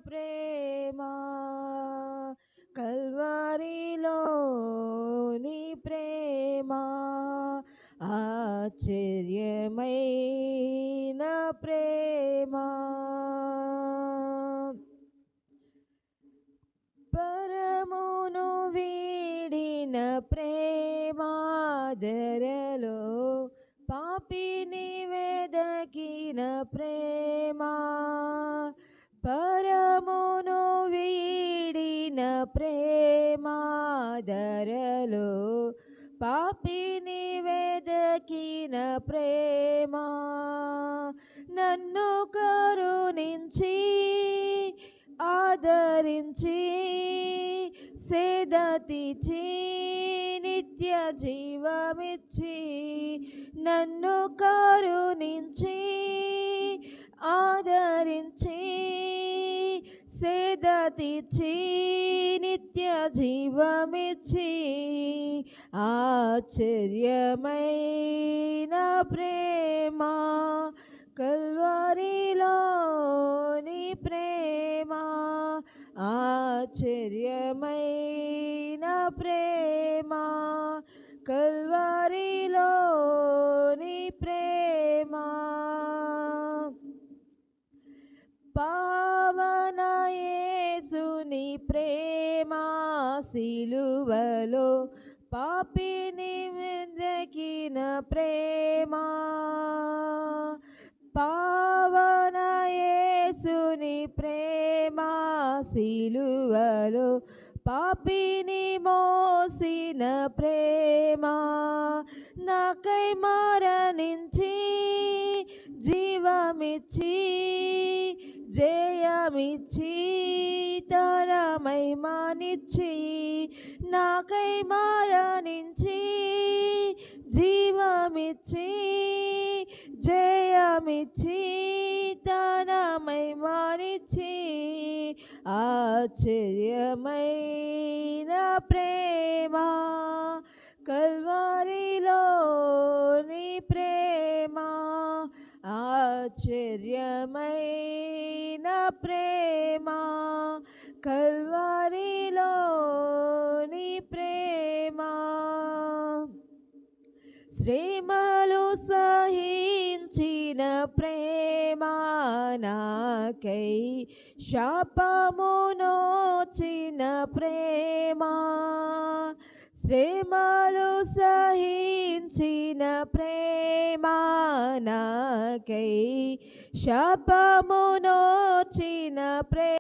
ప్రేమ కల్వరిలోని ప్రేమ ఆశ్చర్యమైన ప్రేమ పరమును వీడిన ప్రేమ ధరలో పాపిని వెదకిన ప్రేమ పరమును వీడిన ప్రేమ ధరలో పాపిని వెదకిన ప్రేమ నన్ను కరుణించి ఆదరించి సేదతిచి నిత్య జీవమిచ్చి నన్ను కరుణించి ఆదరించి సేదతిచి నిత్య జీవమిచ్చి ఆశ్చర్యమైన ప్రేమ కల్వరిలోని ప్రేమ ఆశ్చర్యమైన ప్రేమ కల్వరిలోని ప్రేమ పావన యేసుని ప్రేమ సిలువలో పాపిని వెదకిన ప్రేమ పావన యేసుని ప్రేమ సిలువలో పాపిని మోసిన ప్రేమ నాకై మరణించి జీవమిచ్చి జయమిచ్చి తన మహిమనిచ్చి నాకై మరణించి జీవమిచ్చి జయమిచ్చి తన మహిమనిచ్చి ఆశ్చర్యమైన ప్రేమ కల్వరిలోని ప్రేమ ఆశ్చర్యమైన ప్రేమ కల్వరిలోని ప్రేమ శ్రమలు సహించిన ప్రేమ నాకై శాపమునోచిన ప్రేమ శ్రమలు సహించిన ప్రేమ నాకై శాపమునోచిన ప్రేమ